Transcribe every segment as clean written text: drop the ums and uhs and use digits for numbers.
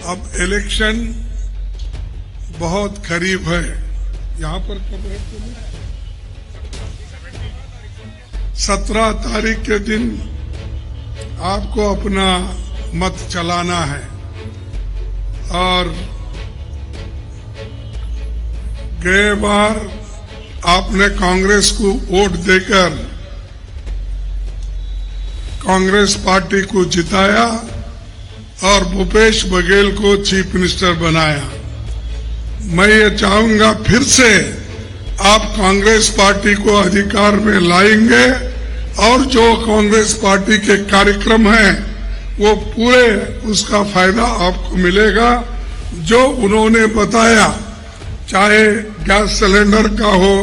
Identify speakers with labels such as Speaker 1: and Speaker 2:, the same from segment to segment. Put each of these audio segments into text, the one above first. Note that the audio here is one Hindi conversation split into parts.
Speaker 1: अब इलेक्शन बहुत करीब है। यहाँ पर कब है? 17 तारीख के दिन आपको अपना मत चलाना है और गए बार आपने कांग्रेस को वोट देकर कांग्रेस पार्टी को जिताया और भूपेश बघेल को चीफ मिनिस्टर बनाया। मैं ये चाहूंगा फिर से आप कांग्रेस पार्टी को अधिकार में लाएंगे और जो कांग्रेस पार्टी के कार्यक्रम हैं वो पूरे उसका फायदा आपको मिलेगा। जो उन्होंने बताया, चाहे गैस सिलेंडर का हो,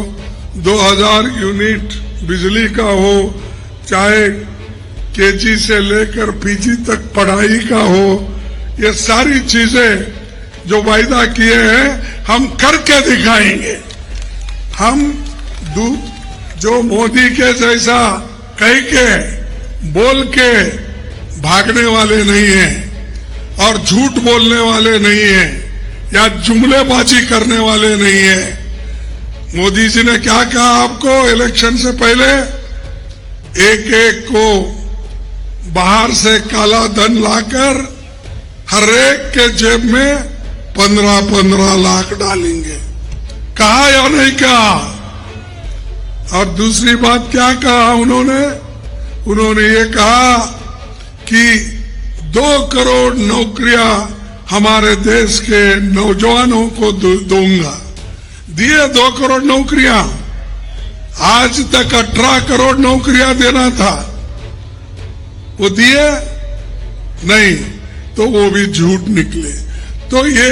Speaker 1: 2000 यूनिट बिजली का हो, चाहे केजी से लेकर पीजी तक पढ़ाई का हो, ये सारी चीजें जो वायदा किए हैं हम करके दिखाएंगे। हम जो मोदी के जैसा कह के बोल के भागने वाले नहीं हैं और झूठ बोलने वाले नहीं हैं या जुमलेबाजी करने वाले नहीं हैं। मोदी जी ने क्या कहा आपको इलेक्शन से पहले? एक एक को बाहर से काला धन लाकर हर एक के जेब में 15-15 लाख डालेंगे। कहा या नहीं कहा? और दूसरी बात क्या कहा उन्होंने ये कहा कि 2 करोड़ नौकरियां हमारे देश के नौजवानों को दूंगा। दिए 2 करोड़ नौकरियां। आज तक 18 करोड़ नौकरियां देना था, वो दिए नहीं, तो वो भी झूठ निकले। तो ये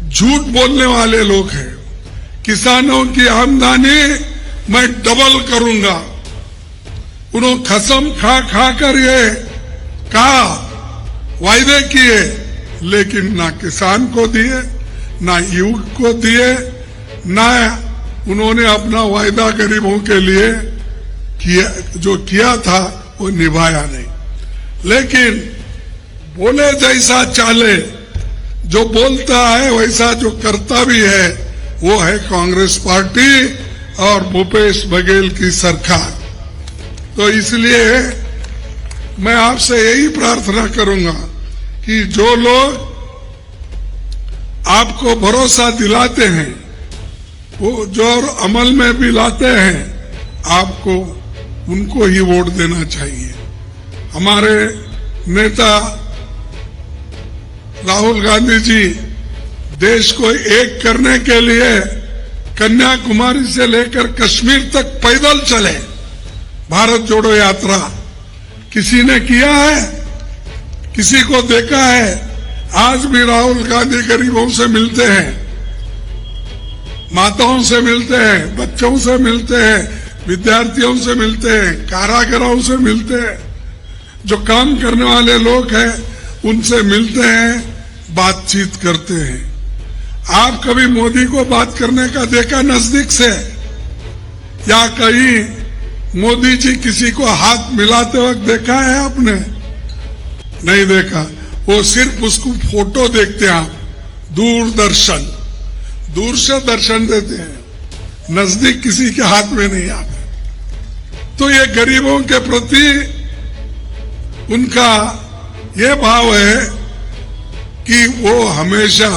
Speaker 1: झूठ बोलने वाले लोग हैं। किसानों की आमदनी मैं डबल करूंगा, उन्होंने कसम खा खा कर ये कहा, वायदे किए, लेकिन ना किसान को दिए, ना युवक को दिए, ना उन्होंने अपना वायदा गरीबों के लिए किया, जो किया था वो निभाया नहीं। लेकिन बोले जैसा चाले, जो बोलता है वैसा जो करता भी है, वो है कांग्रेस पार्टी और भूपेश बघेल की सरकार। तो इसलिए मैं आपसे यही प्रार्थना करूंगा कि जो लोग आपको भरोसा दिलाते हैं, वो जो अमल में भी लाते हैं, आपको उनको ही वोट देना चाहिए। हमारे नेता राहुल गांधी जी देश को एक करने के लिए कन्याकुमारी से लेकर कश्मीर तक पैदल चले। भारत जोड़ो यात्रा किसी ने किया है? किसी को देखा है? आज भी राहुल गांधी गरीबों से मिलते हैं, माताओं से मिलते हैं, बच्चों से मिलते हैं, विद्यार्थियों से मिलते हैं, कारागरों से मिलते हैं, जो काम करने वाले लोग हैं उनसे मिलते हैं, बातचीत करते हैं। आप कभी मोदी को बात करने का देखा नजदीक से? या कहीं मोदी जी किसी को हाथ मिलाते वक्त देखा है आपने? नहीं देखा। वो सिर्फ उसको फोटो देखते हैं आप, दूरदर्शन, दूर से दर्शन देते हैं, नजदीक किसी के हाथ में नहीं आते। तो ये गरीबों के प्रति उनका ये भाव है कि वो हमेशा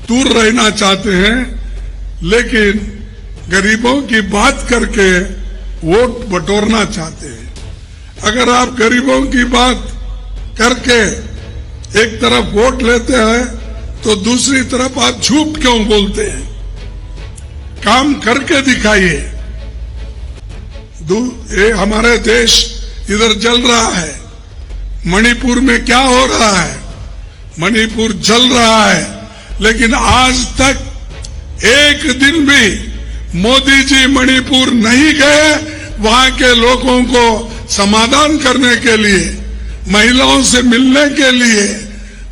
Speaker 1: दूर रहना चाहते हैं, लेकिन गरीबों की बात करके वोट बटोरना चाहते हैं। अगर आप गरीबों की बात करके एक तरफ वोट लेते हैं तो दूसरी तरफ आप झूठ क्यों बोलते हैं? काम करके दिखाइए। ये हमारे देश इधर जल रहा है, मणिपुर में क्या हो रहा है? मणिपुर जल रहा है, लेकिन आज तक एक दिन भी मोदी जी मणिपुर नहीं गए वहां के लोगों को समाधान करने के लिए, महिलाओं से मिलने के लिए,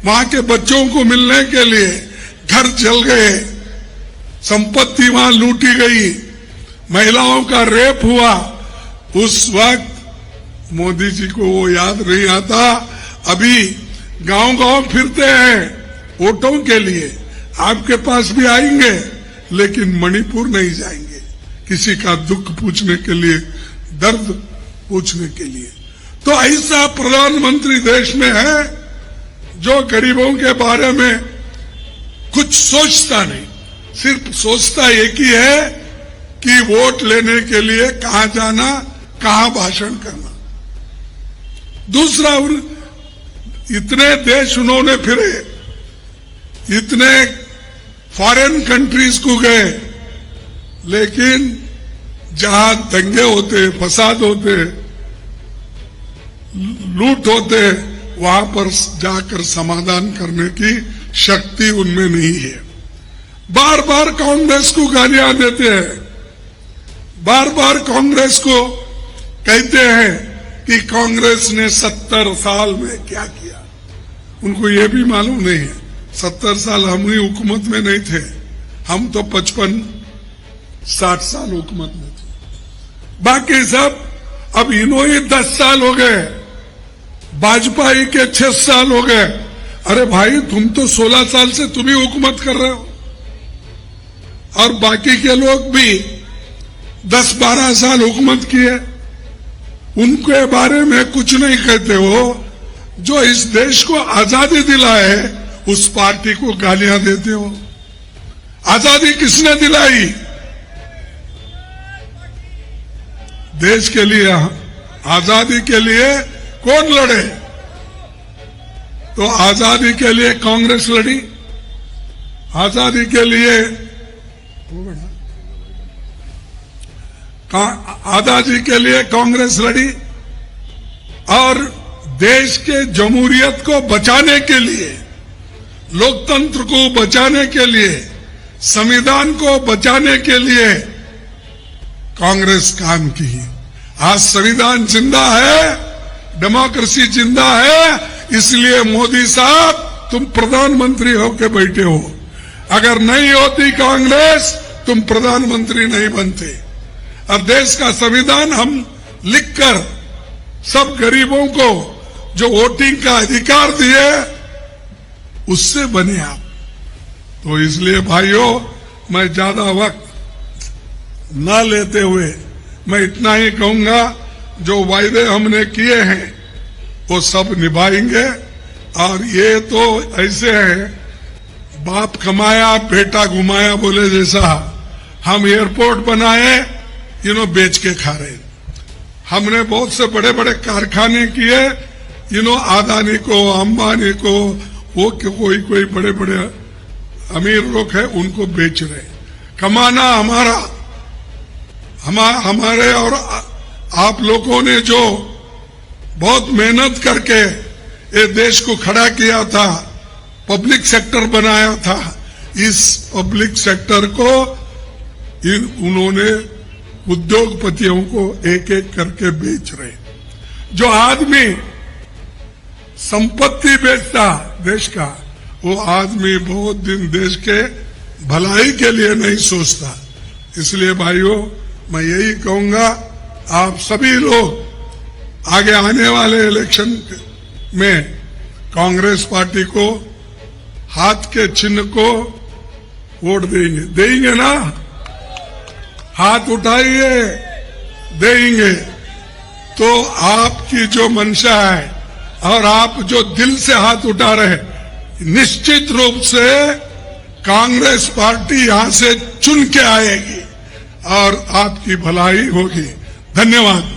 Speaker 1: वहां के बच्चों को मिलने के लिए। घर जल गए, संपत्ति वहां लूटी गई, महिलाओं का रेप हुआ। उस वक्त मोदी जी को वो याद नहीं आता। अभी गांव-गांव फिरते हैं वोटों के लिए, आपके पास भी आएंगे लेकिन मणिपुर नहीं जाएंगे किसी का दुख पूछने के लिए, दर्द पूछने के लिए। तो ऐसा प्रधानमंत्री देश में है जो गरीबों के बारे में कुछ सोचता नहीं, सिर्फ सोचता एक ही है कि वोट लेने के लिए कहां जाना, कहां भाषण करना। दूसरा, इतने देश उन्होंने फिरे, इतने फॉरेन कंट्रीज को गए, लेकिन जहां दंगे होते, फसाद होते, लूट होते, वहां पर जाकर समाधान करने की शक्ति उनमें नहीं है। बार बार कांग्रेस को गालियां देते हैं, बार बार कांग्रेस को कहते हैं कि कांग्रेस ने 70 साल में क्या किया। उनको ये भी मालूम नहीं है 70 साल हम ही हुकूमत में नहीं थे, हम तो 55-60 साल हुकूमत में थे। बाकी सब अब इन्होंने 10 साल हो गए, वाजपेयी के 6 साल हो गए। अरे भाई, तुम तो 16 साल से तुम ही हुकूमत कर रहे हो, और बाकी के लोग भी 10-12 साल हुकूमत किए, उनके बारे में कुछ नहीं कहते हो। जो इस देश को आजादी दिलाए उस पार्टी को गालियां देते हो। आजादी किसने दिलाई? देश के लिए, आजादी के लिए कौन लड़े? तो आजादी के लिए कांग्रेस लड़ी, आजादी के लिए आजादी के लिए कांग्रेस लड़ी, और देश के जमहूरियत को बचाने के लिए, लोकतंत्र को बचाने के लिए, संविधान को बचाने के लिए कांग्रेस काम की। आज संविधान जिंदा है, डेमोक्रेसी जिंदा है, इसलिए मोदी साहब तुम प्रधानमंत्री होके बैठे हो। अगर नहीं होती कांग्रेस, तुम प्रधानमंत्री नहीं बनते। और देश का संविधान हम लिखकर सब गरीबों को जो वोटिंग का अधिकार दिए, उससे बने आप। तो इसलिए भाइयों, मैं ज्यादा वक्त न लेते हुए मैं इतना ही कहूंगा, जो वायदे हमने किए हैं वो सब निभाएंगे। और ये तो ऐसे है, बाप कमाया बेटा घुमाया बोले जैसा, हम एयरपोर्ट बनाए, बेच के खा रहे। हमने बहुत से बड़े बड़े कारखाने किए, आदानी को, अंबानी को, वो कोई बड़े बड़े अमीर लोग हैं, उनको बेच रहे। कमाना हमारे और आप लोगों ने जो बहुत मेहनत करके ये देश को खड़ा किया था, पब्लिक सेक्टर बनाया था, इस पब्लिक सेक्टर को उन्होंने उद्योगपतियों को एक एक करके बेच रहे। जो आदमी संपत्ति बेचता देश का, वो आदमी बहुत दिन देश के भलाई के लिए नहीं सोचता। इसलिए भाइयों, मैं यही कहूंगा, आप सभी लोग आगे आने वाले इलेक्शन में कांग्रेस पार्टी को, हाथ के चिन्ह को वोट देंगे ना? हाथ उठाइए, देंगे। तो आपकी जो मंशा है और आप जो दिल से हाथ उठा रहे, निश्चित रूप से कांग्रेस पार्टी यहां से चुन के आएगी और आपकी भलाई होगी। धन्यवाद।